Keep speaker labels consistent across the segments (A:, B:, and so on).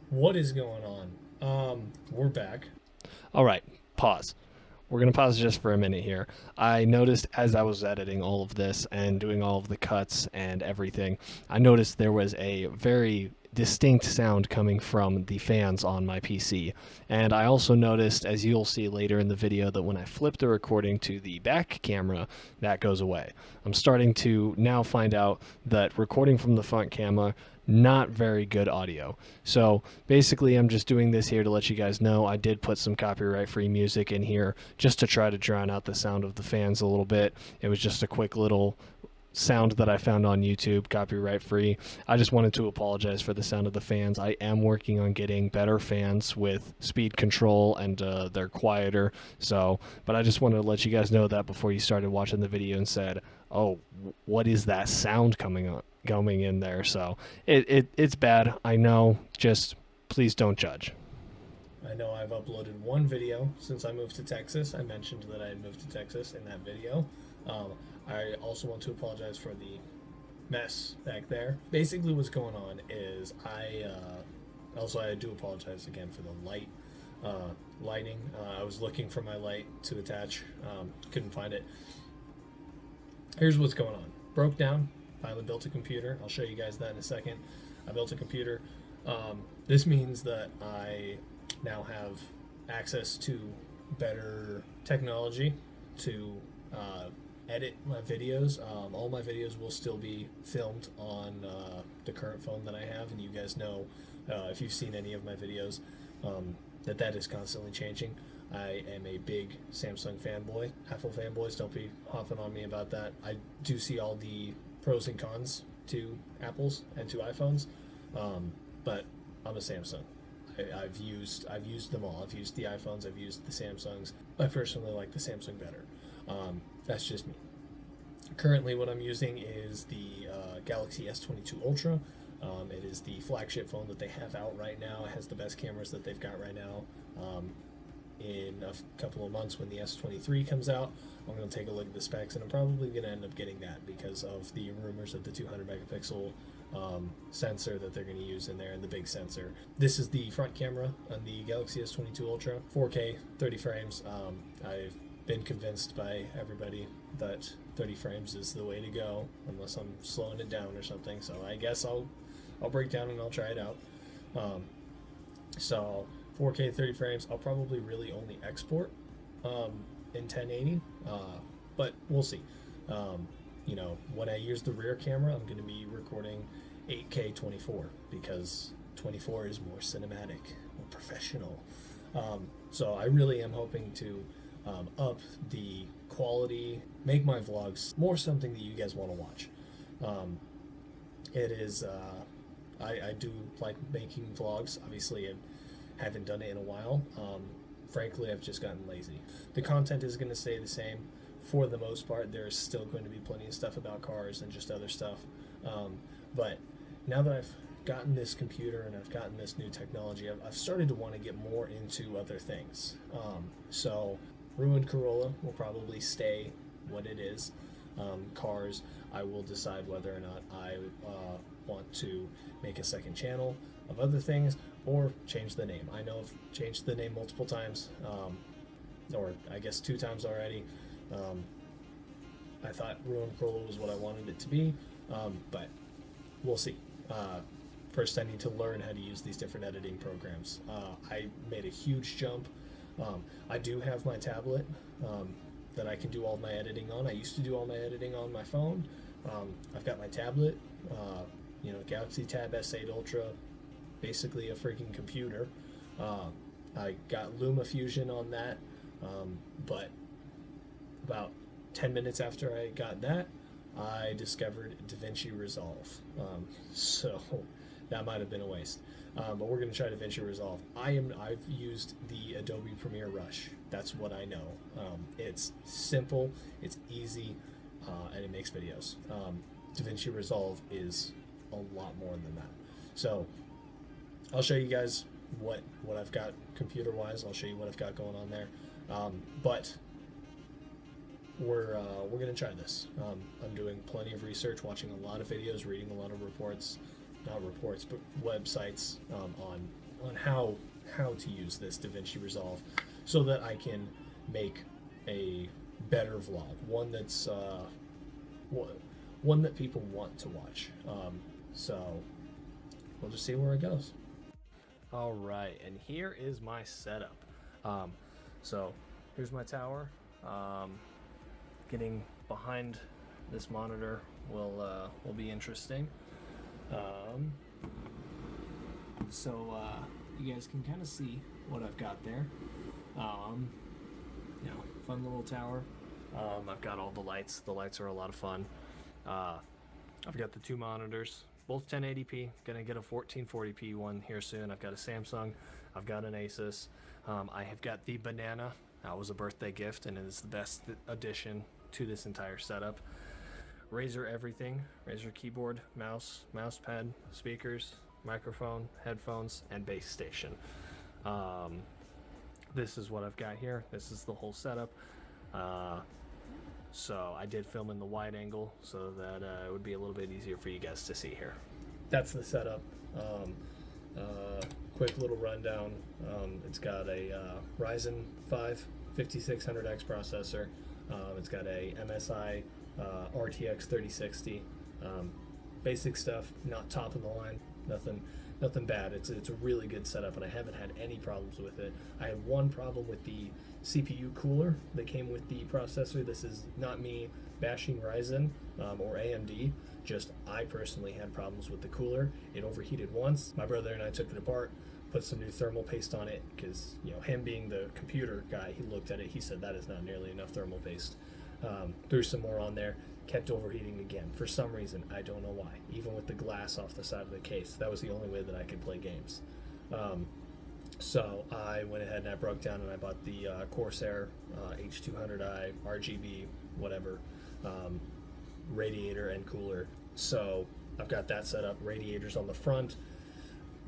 A: What is going on? We're back.
B: All right, pause. We're going to pause just for a minute here. I noticed as I was editing all of this and doing all of the cuts and everything, I noticed there was a very distinct sound coming from the fans on my PC. And I also noticed, as you'll see later in the video, that when I flip the recording to the back camera, that goes away. I'm starting to now find out that recording from the front camera, not very good audio. So basically, I'm just doing this here to let you guys know I did put some copyright free music in here just to try to drown out the sound of the fans a little bit. It was just a quick little sound that I found on YouTube, copyright free. I just wanted to apologize for the sound of the fans. I am working on getting better fans with speed control and they're quieter. So, but I just wanted to let you guys know that before you started watching the video and said, "Oh, what is that sound coming in there?" So it's bad. I know. Just please don't judge.
A: I know I've uploaded one video since I moved to Texas. I mentioned that I had moved to Texas in that video. Um, I also want to apologize for the mess back there. Basically, what's going on is I do apologize again for the lighting. I was looking for my light to attach, couldn't find it. Here's what's going on. Broke down. Finally built a computer. I'll show you guys that in a second. I built a computer. This means that I now have access to better technology to edit my videos. All my videos will still be filmed on the current phone that I have, and you guys know if you've seen any of my videos that is constantly changing. I am a big Samsung fanboy. Apple fanboys, don't be hopping on me about that. I do see all the pros and cons to Apples and to iPhones, but I'm a Samsung. I've used them all. I've used the iPhones. I've used the Samsungs. I personally like the Samsung better. That's just me. Currently, what I'm using is the Galaxy S22 Ultra. It is the flagship phone that they have out right now. It has the best cameras that they've got right now. In a couple of months, when the S23 comes out, I'm going to take a look at the specs, and I'm probably going to end up getting that because of the rumors of the 200 megapixel sensor that they're going to use in there, and the big sensor. This is the front camera on the Galaxy S22 Ultra, 4K, 30 frames. I've been convinced by everybody that 30 frames is the way to go, unless I'm slowing it down or something. So I guess I'll break down and I'll try it out. Um, so 4K 30 frames. I'll probably really only export in 1080, but we'll see. Um, when I use the rear camera, I'm going to be recording 8K 24 because 24 is more cinematic, more professional. So I really am hoping to up the quality, make my vlogs more something that you guys want to watch. Um, it is, I do like making vlogs. Obviously, I haven't done it in a while. Frankly, I've just gotten lazy. The content is going to stay the same for the most part. There's still going to be plenty of stuff about cars and just other stuff. But now that I've gotten this computer and I've gotten this new technology, I've started to want to get more into other things. So Ruined Corolla will probably stay what it is. Cars, I will decide whether or not I want to make a second channel of other things or change the name. I know I've changed the name multiple times, or I guess 2 times already. Um, I thought Ruined Corolla was what I wanted it to be, but we'll see. First, I need to learn how to use these different editing programs. I made a huge jump. I do have my tablet that I can do all my editing on. I used to do all my editing on my phone. I've got my tablet, Galaxy Tab S8 Ultra, basically a freaking computer. I got LumaFusion on that, but about 10 minutes after I got that, I discovered DaVinci Resolve. So that might have been a waste. But we're going to try DaVinci Resolve. I've used the Adobe Premiere Rush. That's what I know. It's simple, it's easy, and it makes videos. DaVinci Resolve is a lot more than that. So I'll show you guys what I've got computer wise. I'll show you what I've got going on there. But we're gonna try this. I'm doing plenty of research, watching a lot of videos, reading a lot of reports, not reports, but websites on on how to use this DaVinci Resolve so that I can make a better vlog, one that's one that people want to watch. So we'll just see where it goes. All right, and here is my setup. So here's my tower. Getting behind this monitor will be interesting. So you guys can kind of see what I've got there. Fun little tower. I've got all the lights. The lights are a lot of fun. I've got the two monitors, both 1080p. Gonna get a 1440p one here soon. I've got a Samsung. I've got an Asus. I have got the Banana. That was a birthday gift, and it is the best addition to this entire setup. Razer everything. Razer keyboard, mouse pad, speakers, microphone, headphones, and base station. This is what I've got here. This is the whole setup. So I did film in the wide angle so that it would be a little bit easier for you guys to see here. That's the setup. Quick little rundown. It's got a Ryzen 5 5600X processor. It's got a MSI RTX 3060. Basic stuff, not top of the line, nothing bad. It's a really good setup, and I haven't had any problems with it. I had one problem with the CPU cooler that came with the processor. This is not me bashing Ryzen or AMD, just I personally had problems with the cooler. It overheated once. My brother and I took it apart, put some new thermal paste on it, because him being the computer guy, he looked at it, he said that is not nearly enough thermal paste. Threw some more on there, kept overheating again. For some reason, I don't know why. Even with the glass off the side of the case, that was the only way that I could play games. So I went ahead and I broke down and I bought the Corsair H200i RGB whatever radiator and cooler. So I've got that set up. Radiators on the front.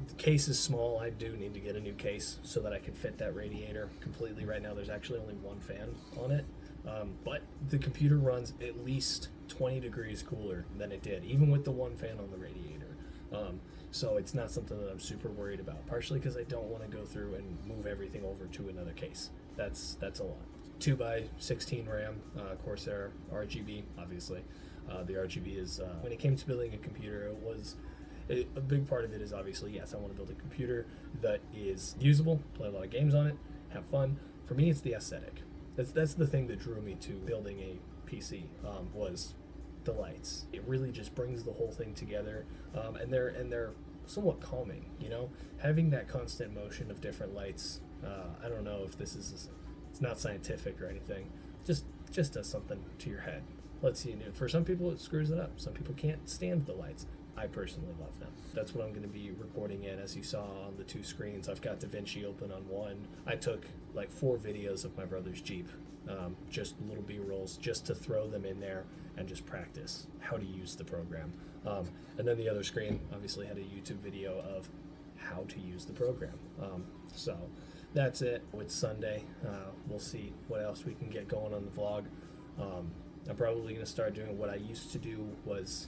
A: The case is small. I do need to get a new case so that I can fit that radiator completely. Right now there's actually only one fan on it. But the computer runs at least 20 degrees cooler than it did, even with the one fan on the radiator. So it's not something that I'm super worried about, partially because I don't want to go through and move everything over to another case. That's a lot. 2x16 RAM, Corsair RGB, obviously. The RGB is, when it came to building a computer, a big part of it is obviously, yes, I want to build a computer that is usable, play a lot of games on it, have fun. For me, it's the aesthetic. That's the thing that drew me to building a PC, was the lights. It really just brings the whole thing together, and they're somewhat calming. Having that constant motion of different lights. I don't know if it's not scientific or anything. Just does something to your head. For some people it screws it up. Some people can't stand the lights. I personally love them. That's what I'm going to be recording in. As you saw on the two screens, I've got DaVinci open on one. I took like 4 videos of my brother's Jeep, just little B-rolls, just to throw them in there and just practice how to use the program. And then the other screen obviously had a YouTube video of how to use the program. So that's it. It's Sunday. We'll see what else we can get going on the vlog. I'm probably going to start doing what I used to do was,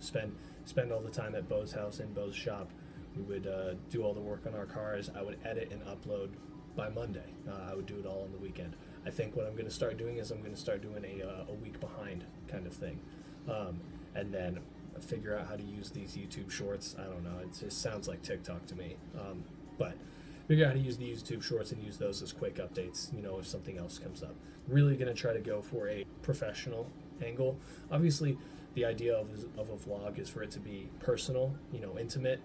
A: spend all the time at Bo's house in Bo's shop. We would do all the work on our cars. I would edit and upload by Monday. I would do it all on the weekend. I think what I'm going to start doing is I'm going to start doing a week behind kind of thing. And then figure out how to use these YouTube shorts. I don't know. It just sounds like TikTok to me. But figure out how to use the YouTube shorts and use those as quick updates, if something else comes up. Really going to try to go for a professional angle. Obviously, the idea of a vlog is for it to be personal, intimate.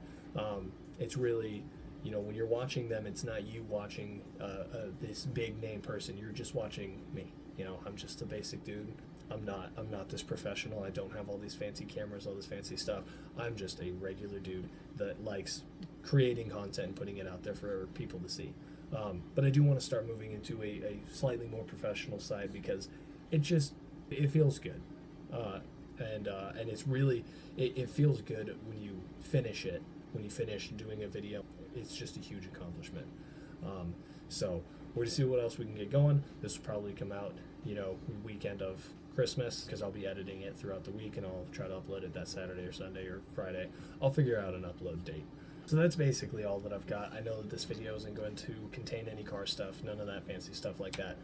A: It's really, when you're watching them, it's not you watching this big name person. You're just watching me. I'm just a basic dude. I'm not this professional. I don't have all these fancy cameras, all this fancy stuff. I'm just a regular dude that likes creating content and putting it out there for people to see. But I do want to start moving into a slightly more professional side because it feels good. And it's really, it feels good when you finish it. When you finish doing a video, it's just a huge accomplishment. So we're to see what else we can get going. This will probably come out, weekend of Christmas, because I'll be editing it throughout the week, and I'll try to upload it that Saturday or Sunday or Friday. I'll figure out an upload date. So that's basically all that I've got. I know that this video isn't going to contain any car stuff, none of that fancy stuff like that.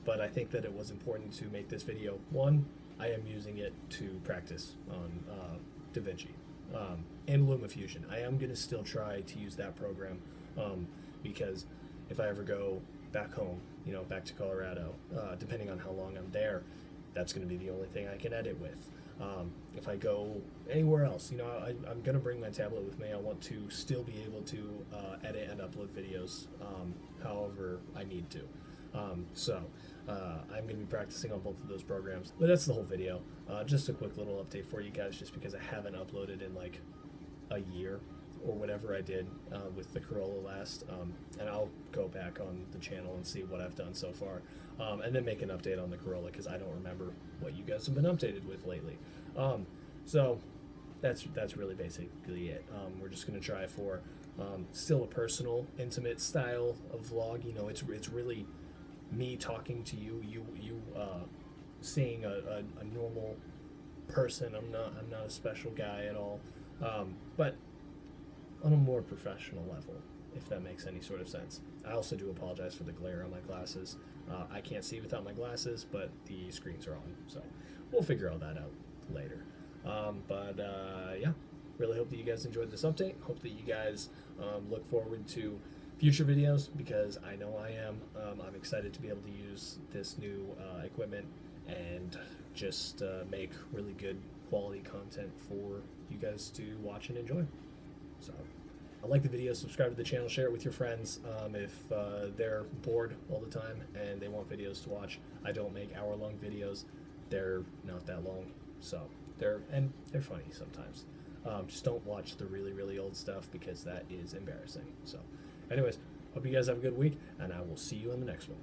A: But I think that it was important to make this video. One, I am using it to practice on DaVinci and LumaFusion. I am going to still try to use that program because if I ever go back home, back to Colorado, depending on how long I'm there, that's going to be the only thing I can edit with. If I go anywhere else, I'm going to bring my tablet with me. I want to still be able to edit and upload videos however I need to. So I'm going to be practicing on both of those programs. But that's the whole video. Just a quick little update for you guys, just because I haven't uploaded in like a year or whatever I did with the Corolla last. And I'll go back on the channel and see what I've done so far. And then make an update on the Corolla, because I don't remember what you guys have been updated with lately. So that's really basically it. We're just going to try for still a personal, intimate style of vlog. It's really me talking to you, seeing a normal person. I'm not a special guy at all, but on a more professional level, if that makes any sort of sense. I also do apologize for the glare on my glasses. I can't see without my glasses, but the screens are on, so we'll figure all that out later. Yeah, really hope that you guys enjoyed this update. Hope that you guys look forward to future videos, because I know I am. I'm excited to be able to use this new equipment and just make really good quality content for you guys to watch and enjoy. So, like the video, subscribe to the channel, share it with your friends. If they're bored all the time and they want videos to watch, I don't make hour-long videos. They're not that long, so they're funny sometimes. Just don't watch the really, really old stuff, because that is embarrassing. So, anyways, hope you guys have a good week, and I will see you in the next one.